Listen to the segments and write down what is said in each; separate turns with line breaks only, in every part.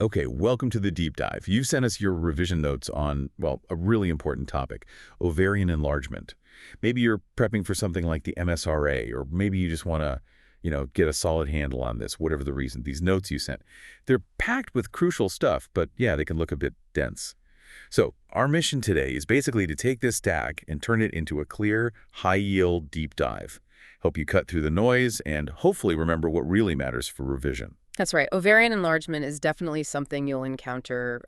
Okay, welcome to the deep dive. You've sent us your revision notes on, well, a really important topic, ovarian enlargement. Maybe you're prepping for something like the MSRA, or maybe you just want to, get a solid handle on this, whatever the reason. These notes you sent, they're packed with crucial stuff, but yeah, they can look a bit dense. So our mission today is basically to take this stack and turn it into a clear, high-yield deep dive. Help you cut through the noise and hopefully remember what really matters for revision.
That's right. Ovarian enlargement is definitely something you'll encounter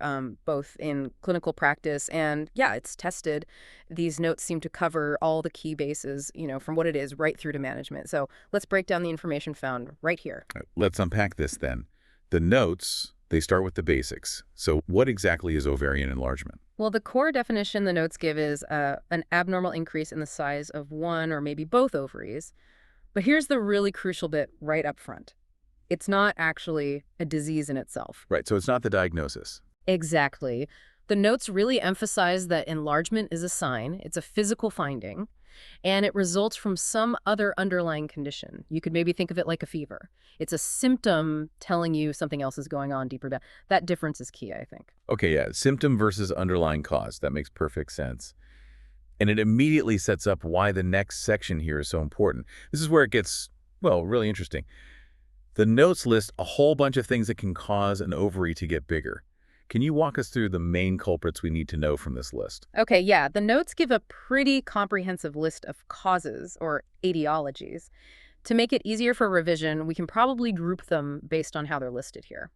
both in clinical practice and, yeah, it's tested. These notes seem to cover all the key bases, from what it is right through to management. So let's break down the information found right here.
Let's unpack this then. The notes, they start with the basics. So what exactly is ovarian enlargement?
Well, the core definition the notes give is an abnormal increase in the size of one or maybe both ovaries. But here's the really crucial bit right up front. It's not actually a disease in itself.
Right, so it's not the diagnosis.
Exactly. The notes really emphasize that enlargement is a sign, it's a physical finding, and it results from some other underlying condition. You could maybe think of it like a fever. It's a symptom telling you something else is going on deeper down. That difference is key, I think.
Okay, yeah, symptom versus underlying cause. That makes perfect sense. And it immediately sets up why the next section here is so important. This is where it gets, well, really interesting. The notes list a whole bunch of things that can cause an ovary to get bigger. Can you walk us through the main culprits we need to know from this list?
Okay, yeah, the notes give a pretty comprehensive list of causes or etiologies. To make it easier for revision, we can probably group them based on how they're listed here.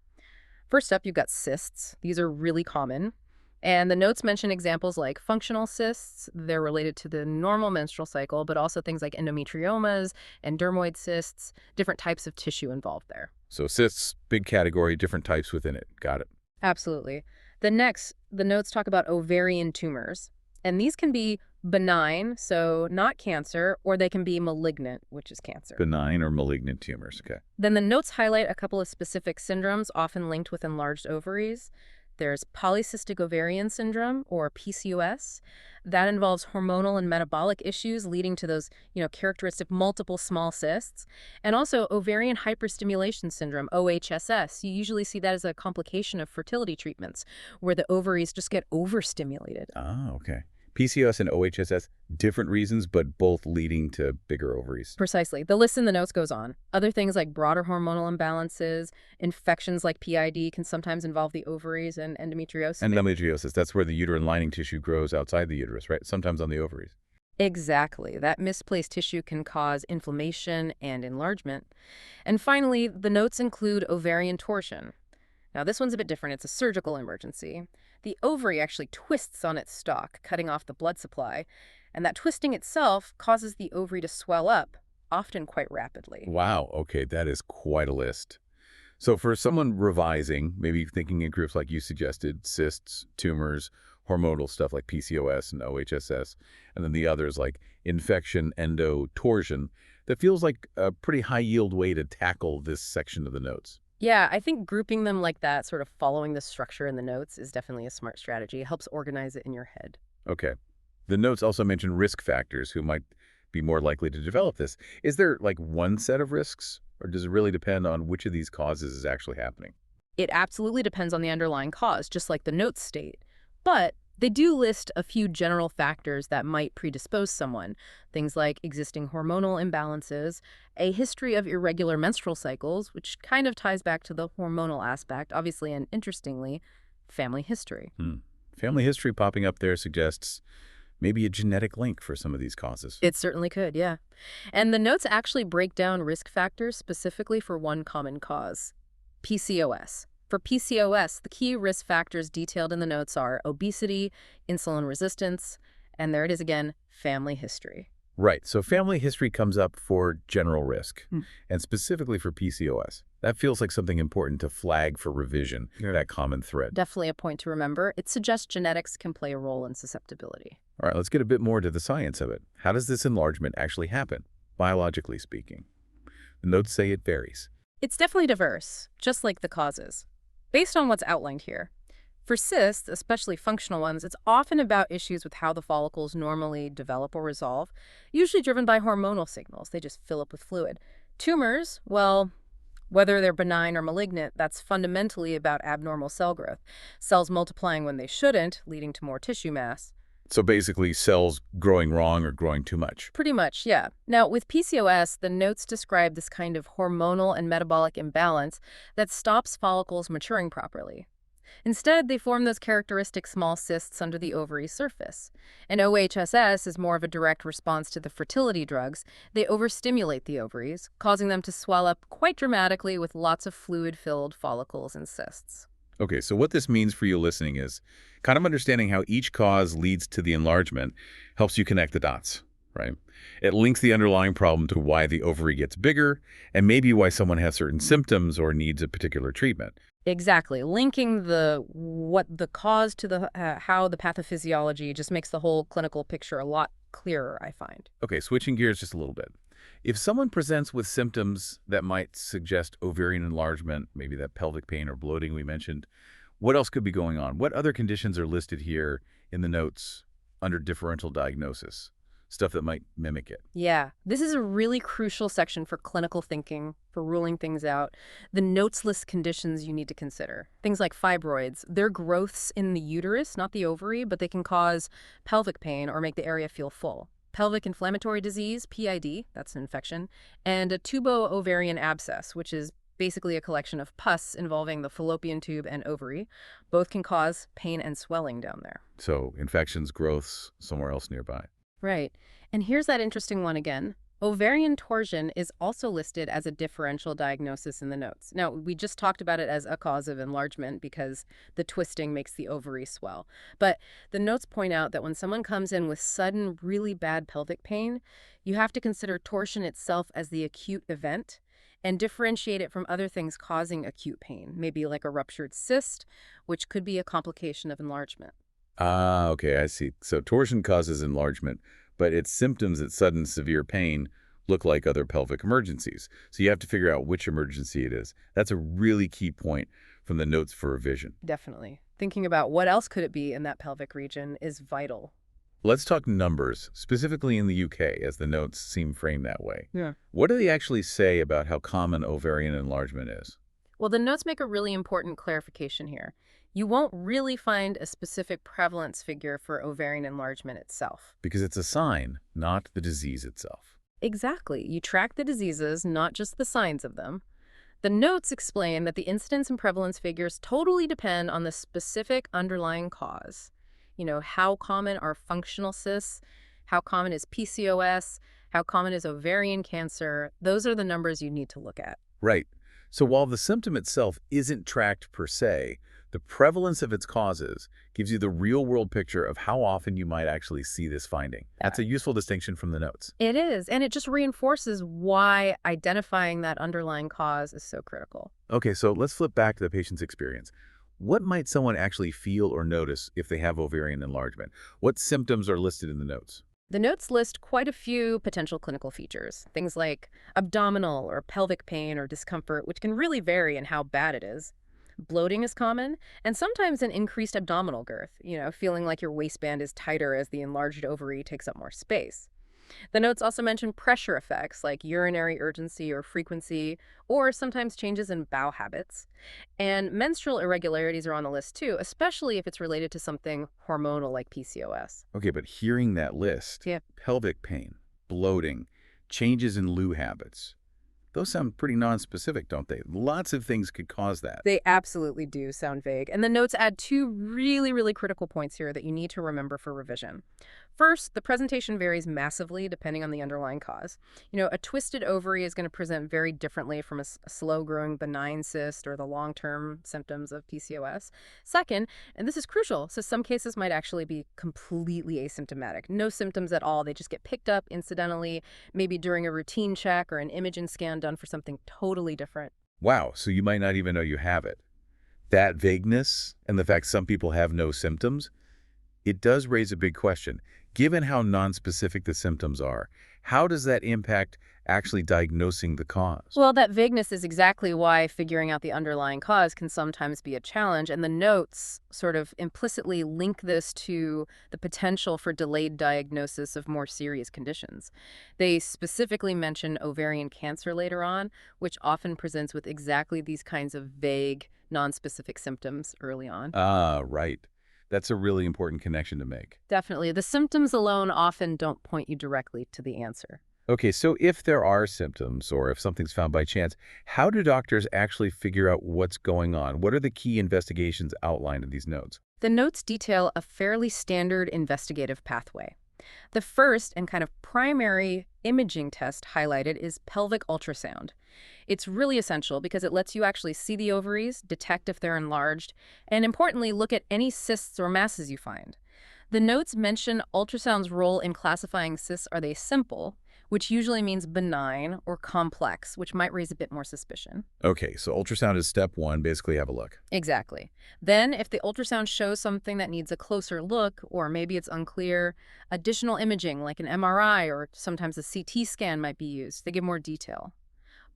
First up, you've got cysts. These are really common. And the notes mention examples like functional cysts. They're related to the normal menstrual cycle, but also things like endometriomas and dermoid cysts, different types of tissue involved there.
So cysts, big category, different types within it. Got it.
Absolutely. The notes talk about ovarian tumors. And these can be benign, so not cancer, or they can be malignant, which is cancer.
Benign or malignant tumors, okay.
Then the notes highlight a couple of specific syndromes often linked with enlarged ovaries. There's polycystic ovarian syndrome, or PCOS. That involves hormonal and metabolic issues leading to those, characteristic multiple small cysts. And also ovarian hyperstimulation syndrome, OHSS. You usually see that as a complication of fertility treatments, where the ovaries just get overstimulated.
Ah, okay. PCOS and OHSS, different reasons, but both leading to bigger ovaries.
Precisely. The list in the notes goes on. Other things like broader hormonal imbalances, infections like PID can sometimes involve the ovaries, and endometriosis.
Endometriosis, that's where the uterine lining tissue grows outside the uterus, right? Sometimes on the ovaries.
Exactly. That misplaced tissue can cause inflammation and enlargement. And finally, the notes include ovarian torsion. Now, this one's a bit different. It's a surgical emergency. The ovary actually twists on its stalk, cutting off the blood supply, and that twisting itself causes the ovary to swell up, often quite rapidly.
Wow, okay, that is quite a list. So for someone revising, maybe thinking in groups like you suggested, cysts, tumors, hormonal stuff like PCOS and OHSS, and then the others like infection, endo, torsion, that feels like a pretty high-yield way to tackle this section of the notes.
Yeah, I think grouping them like that, sort of following the structure in the notes, is definitely a smart strategy. It helps organize it in your head.
Okay. The notes also mention risk factors who might be more likely to develop this. Is there like one set of risks, or does it really depend on which of these causes is actually happening?
It absolutely depends on the underlying cause, just like the notes state. But they do list a few general factors that might predispose someone. Things like existing hormonal imbalances, a history of irregular menstrual cycles, which kind of ties back to the hormonal aspect, obviously, and interestingly, family history.
Family history popping up there suggests maybe a genetic link for some of these causes.
It certainly could, yeah. And the notes actually break down risk factors specifically for one common cause, PCOS. For PCOS, the key risk factors detailed in the notes are obesity, insulin resistance, and there it is again, family history.
Right, so family history comes up for general risk, and specifically for PCOS. That feels like something important to flag for revision, that common thread.
Definitely a point to remember. It suggests genetics can play a role in susceptibility.
All right, let's get a bit more to the science of it. How does this enlargement actually happen, biologically speaking? The notes say it varies.
It's definitely diverse, just like the causes. Based on what's outlined here, for cysts, especially functional ones, it's often about issues with how the follicles normally develop or resolve, usually driven by hormonal signals. They just fill up with fluid. Tumors, well, Whether they're benign or malignant, that's fundamentally about abnormal cell growth. Cells multiplying when they shouldn't, leading to more tissue mass.
So basically cells growing wrong or growing too much.
Pretty much, yeah. Now, with PCOS, the notes describe this kind of hormonal and metabolic imbalance that stops follicles maturing properly. Instead, they form those characteristic small cysts under the ovary surface. And OHSS is more of a direct response to the fertility drugs. They overstimulate the ovaries, causing them to swell up quite dramatically with lots of fluid-filled follicles and cysts.
Okay, so what this means for you listening is kind of understanding how each cause leads to the enlargement helps you connect the dots, right? It links the underlying problem to why the ovary gets bigger and maybe why someone has certain symptoms or needs a particular treatment.
Exactly. Linking what the cause to the how the pathophysiology just makes the whole clinical picture a lot clearer, I find.
Okay, switching gears just a little bit. If someone presents with symptoms that might suggest ovarian enlargement, maybe that pelvic pain or bloating we mentioned, what else could be going on? What other conditions are listed here in the notes under differential diagnosis? Stuff that might mimic it.
Yeah, this is a really crucial section for clinical thinking, for ruling things out. The notes list conditions you need to consider. Things like fibroids. They're growths in the uterus, not the ovary, but they can cause pelvic pain or make the area feel full. Pelvic inflammatory disease, PID, that's an infection, and a tubo-ovarian abscess, which is basically a collection of pus involving the fallopian tube and ovary. Both can cause pain and swelling down there.
So infections, growths, somewhere else nearby.
Right. And here's that interesting one again. Ovarian torsion is also listed as a differential diagnosis in the notes. Now, we just talked about it as a cause of enlargement because the twisting makes the ovary swell. But the notes point out that when someone comes in with sudden, really bad pelvic pain, you have to consider torsion itself as the acute event and differentiate it from other things causing acute pain, maybe like a ruptured cyst, which could be a complication of enlargement.
Ah, okay, I see. So torsion causes enlargement, but its symptoms at sudden severe pain look like other pelvic emergencies. So you have to figure out which emergency it is. That's a really key point from the notes for revision.
Definitely. Thinking about what else could it be in that pelvic region is vital.
Let's talk numbers, specifically in the UK, as the notes seem framed that way.
Yeah.
What do they actually say about how common ovarian enlargement is?
Well, the notes make a really important clarification here. You won't really find a specific prevalence figure for ovarian enlargement itself.
Because it's a sign, not the disease itself.
Exactly. You track the diseases, not just the signs of them. The notes explain that the incidence and prevalence figures totally depend on the specific underlying cause. You know, how common are functional cysts? How common is PCOS? How common is ovarian cancer? Those are the numbers you need to look at.
Right. So while the symptom itself isn't tracked per se, the prevalence of its causes gives you the real-world picture of how often you might actually see this finding. That's a useful distinction from the notes.
It is, and it just reinforces why identifying that underlying cause is so critical.
Okay, so let's flip back to the patient's experience. What might someone actually feel or notice if they have ovarian enlargement? What symptoms are listed in the notes?
The notes list quite a few potential clinical features, things like abdominal or pelvic pain or discomfort, which can really vary in how bad it is. Bloating is common, and sometimes an increased abdominal girth, feeling like your waistband is tighter as the enlarged ovary takes up more space. The notes also mention pressure effects like urinary urgency or frequency, or sometimes changes in bowel habits. And menstrual irregularities are on the list too, especially if it's related to something hormonal like PCOS.
Okay, but hearing that list,
Yeah.
pelvic pain, bloating, changes in loo habits, those sound pretty nonspecific, don't they? Lots of things could cause that.
They absolutely do sound vague. And the notes add two really, really critical points here that you need to remember for revision. First, the presentation varies massively depending on the underlying cause. A twisted ovary is going to present very differently from a slow-growing benign cyst or the long-term symptoms of PCOS. Second, and this is crucial, so some cases might actually be completely asymptomatic. No symptoms at all. They just get picked up incidentally, maybe during a routine check or an imaging scan done for something totally different.
Wow, so you might not even know you have it. That vagueness and the fact some people have no symptoms, it does raise a big question. Given how nonspecific the symptoms are, how does that impact actually diagnosing the cause?
Well, that vagueness is exactly why figuring out the underlying cause can sometimes be a challenge, and the notes sort of implicitly link this to the potential for delayed diagnosis of more serious conditions. They specifically mention ovarian cancer later on, which often presents with exactly these kinds of vague, nonspecific symptoms early on.
Ah, right. That's a really important connection to make.
Definitely. The symptoms alone often don't point you directly to the answer.
Okay, so if there are symptoms or if something's found by chance, how do doctors actually figure out what's going on? What are the key investigations outlined in these notes?
The notes detail a fairly standard investigative pathway. The first and kind of primary imaging test highlighted is pelvic ultrasound. It's really essential because it lets you actually see the ovaries, detect if they're enlarged, and importantly, look at any cysts or masses you find. The notes mention ultrasound's role in classifying cysts. Are they simple, which usually means benign, or complex, which might raise a bit more suspicion?
Okay, so ultrasound is step one. Basically, have a look.
Exactly. Then, if the ultrasound shows something that needs a closer look, or maybe it's unclear, additional imaging like an MRI or sometimes a CT scan might be used. They give more detail.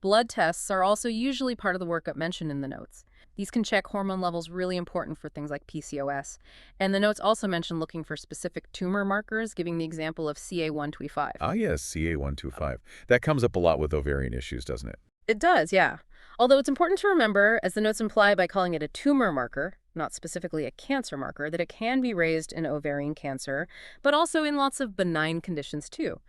Blood tests are also usually part of the workup mentioned in the notes. These can check hormone levels, really important for things like PCOS. And the notes also mention looking for specific tumor markers, giving the example of CA125.
Ah, yes, CA125. That comes up a lot with ovarian issues, doesn't it?
It does, yeah. Although it's important to remember, as the notes imply by calling it a tumor marker, not specifically a cancer marker, that it can be raised in ovarian cancer, but also in lots of benign conditions too.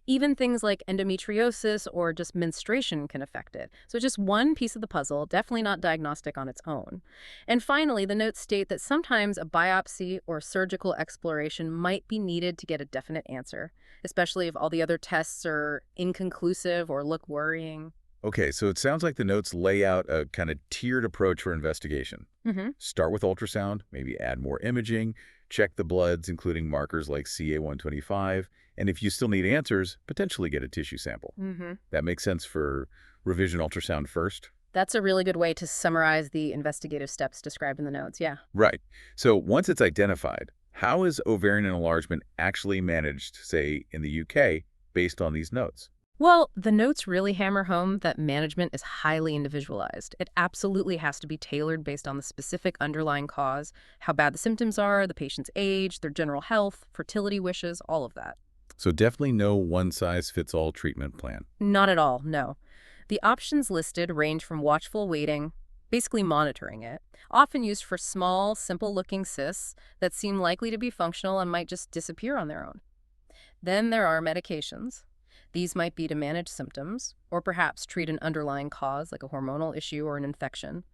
Even things like endometriosis or just menstruation can affect it. So it's just one piece of the puzzle, definitely not diagnostic on its own. And finally, the notes state that sometimes a biopsy or surgical exploration might be needed to get a definite answer, especially if all the other tests are inconclusive or look worrying.
Okay, so it sounds like the notes lay out a kind of tiered approach for investigation.
Mm-hmm.
Start with ultrasound, maybe add more imaging, check the bloods, including markers like CA125, and if you still need answers, potentially get a tissue sample.
Mm-hmm.
That makes sense for revision ultrasound first?
That's a really good way to summarize the investigative steps described in the notes, yeah.
Right. So once it's identified, how is ovarian enlargement actually managed, say, in the UK, based on these notes?
Well, the notes really hammer home that management is highly individualized. It absolutely has to be tailored based on the specific underlying cause, how bad the symptoms are, the patient's age, their general health, fertility wishes, all of that.
So definitely no one-size-fits-all treatment plan.
Not at all, no. The options listed range from watchful waiting, basically monitoring it, often used for small, simple-looking cysts that seem likely to be functional and might just disappear on their own. Then there are medications. These might be to manage symptoms, or perhaps treat an underlying cause like a hormonal issue or an infection.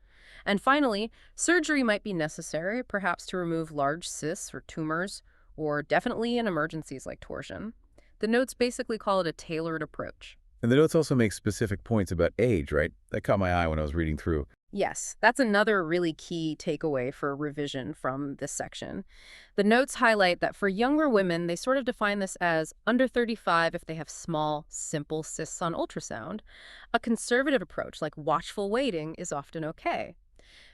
And finally, surgery might be necessary, perhaps to remove large cysts or tumors, or definitely in emergencies like torsion. The notes basically call it a tailored approach.
And the notes also make specific points about age, right? That caught my eye when I was reading through.
Yes, that's another really key takeaway for revision from this section. The notes highlight that for younger women, they sort of define this as under 35 if they have small, simple cysts on ultrasound. A conservative approach, like watchful waiting, is often okay,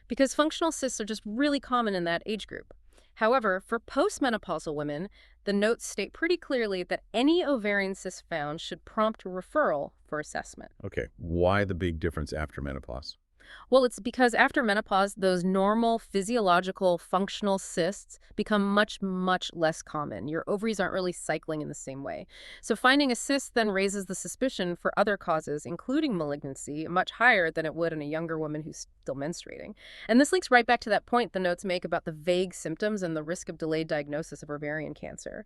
because functional cysts are just really common in that age group. However, for postmenopausal women, the notes state pretty clearly that any ovarian cyst found should prompt a referral for assessment.
Okay, why the big difference after menopause?
Well, it's because after menopause, those normal physiological functional cysts become much, much less common. Your ovaries aren't really cycling in the same way. So finding a cyst then raises the suspicion for other causes, including malignancy, much higher than it would in a younger woman who's still menstruating. And this links right back to that point the notes make about the vague symptoms and the risk of delayed diagnosis of ovarian cancer.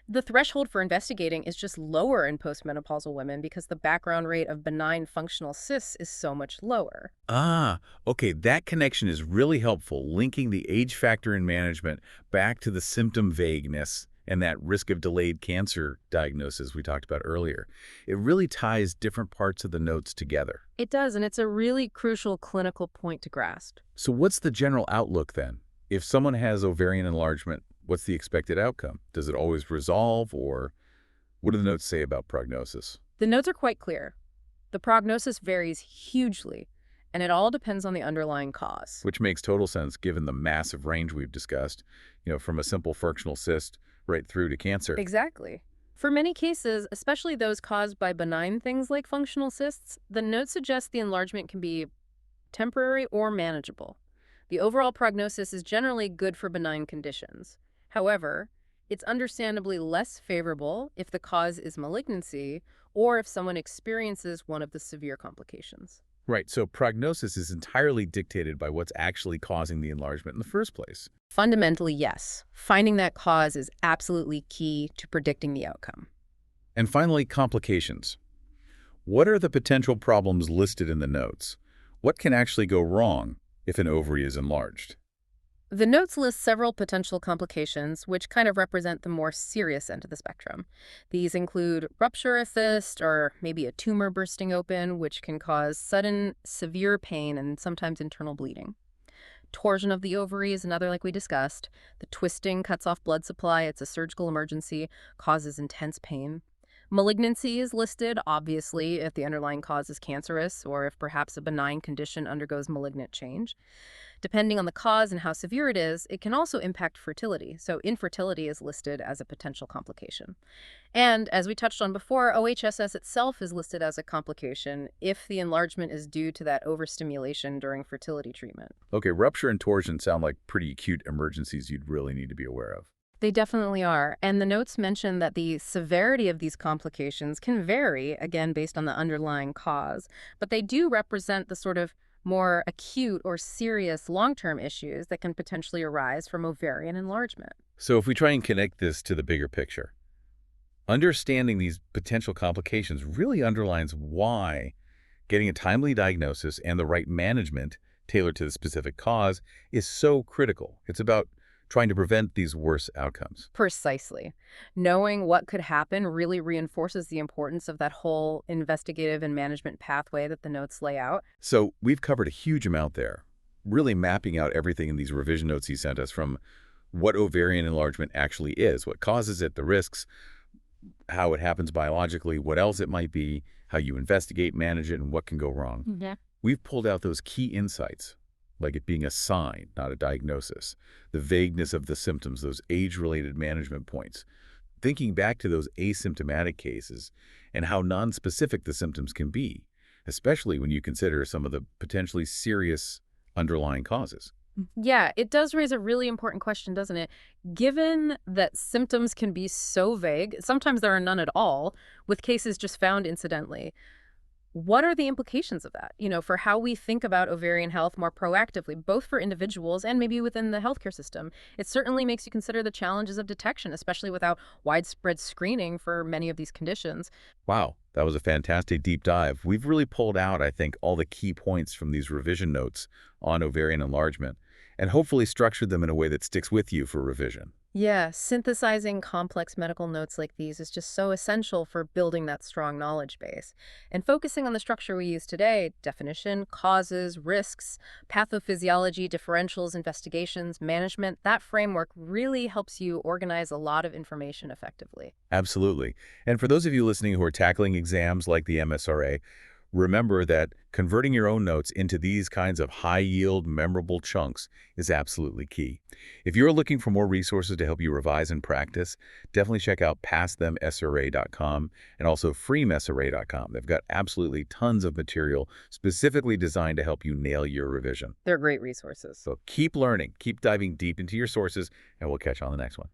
The threshold for investigating is just lower in postmenopausal women because the background rate of benign functional cysts is so much lower.
Ah, okay, that connection is really helpful, linking the age factor in management back to the symptom vagueness and that risk of delayed cancer diagnosis we talked about earlier. It really ties different parts of the notes together.
It does, and it's a really crucial clinical point to grasp.
So what's the general outlook then? If someone has ovarian enlargement, what's the expected outcome? Does it always resolve, or what do the notes say about prognosis?
The notes are quite clear. The prognosis varies hugely, and it all depends on the underlying cause.
Which makes total sense given the massive range we've discussed, from a simple frictional cyst right through to cancer.
Exactly. For many cases, especially those caused by benign things like functional cysts, the notes suggest the enlargement can be temporary or manageable. The overall prognosis is generally good for benign conditions. However, it's understandably less favorable if the cause is malignancy or if someone experiences one of the severe complications.
Right, so prognosis is entirely dictated by what's actually causing the enlargement in the first place.
Fundamentally, yes. Finding that cause is absolutely key to predicting the outcome.
And finally, complications. What are the potential problems listed in the notes? What can actually go wrong if an ovary is enlarged?
The notes list several potential complications, which kind of represent the more serious end of the spectrum. These include rupture of cyst, or maybe a tumor bursting open, which can cause sudden, severe pain and sometimes internal bleeding. Torsion of the ovary is another, like we discussed. The twisting cuts off blood supply. It's a surgical emergency, causes intense pain. Malignancy is listed, obviously, if the underlying cause is cancerous or if perhaps a benign condition undergoes malignant change. Depending on the cause and how severe it is, it can also impact fertility, so infertility is listed as a potential complication. And as we touched on before, OHSS itself is listed as a complication if the enlargement is due to that overstimulation during fertility treatment.
Okay, rupture and torsion sound like pretty acute emergencies you'd really need to be aware of.
They definitely are, and the notes mention that the severity of these complications can vary, again, based on the underlying cause, but they do represent the sort of more acute or serious long-term issues that can potentially arise from ovarian enlargement.
So if we try and connect this to the bigger picture, understanding these potential complications really underlines why getting a timely diagnosis and the right management tailored to the specific cause is so critical. It's about trying to prevent these worse outcomes.
Precisely. Knowing what could happen really reinforces the importance of that whole investigative and management pathway that the notes lay out.
So we've covered a huge amount there, really mapping out everything in these revision notes he sent us, from what ovarian enlargement actually is, what causes it, the risks, how it happens biologically, what else it might be, how you investigate, manage it, and what can go wrong.
Yeah.
We've pulled out those key insights, like it being a sign, not a diagnosis, the vagueness of the symptoms, those age-related management points, thinking back to those asymptomatic cases and how nonspecific the symptoms can be, especially when you consider some of the potentially serious underlying causes.
Yeah, it does raise a really important question, doesn't it? Given that symptoms can be so vague, sometimes there are none at all, with cases just found incidentally. What are the implications of that, for how we think about ovarian health more proactively, both for individuals and maybe within the healthcare system? It certainly makes you consider the challenges of detection, especially without widespread screening for many of these conditions.
Wow, that was a fantastic deep dive. We've really pulled out, I think, all the key points from these revision notes on ovarian enlargement and hopefully structured them in a way that sticks with you for revision.
Yeah, synthesizing complex medical notes like these is just so essential for building that strong knowledge base. And focusing on the structure we use today, definition, causes, risks, pathophysiology, differentials, investigations, management, that framework really helps you organize a lot of information effectively.
Absolutely. And for those of you listening who are tackling exams like the MSRA, remember that converting your own notes into these kinds of high-yield, memorable chunks is absolutely key. If you're looking for more resources to help you revise and practice, definitely check out PassThemSRA.com and also FreeMSRA.com. They've got absolutely tons of material specifically designed to help you nail your revision.
They're great resources.
So keep learning, keep diving deep into your sources, and we'll catch you on the next one.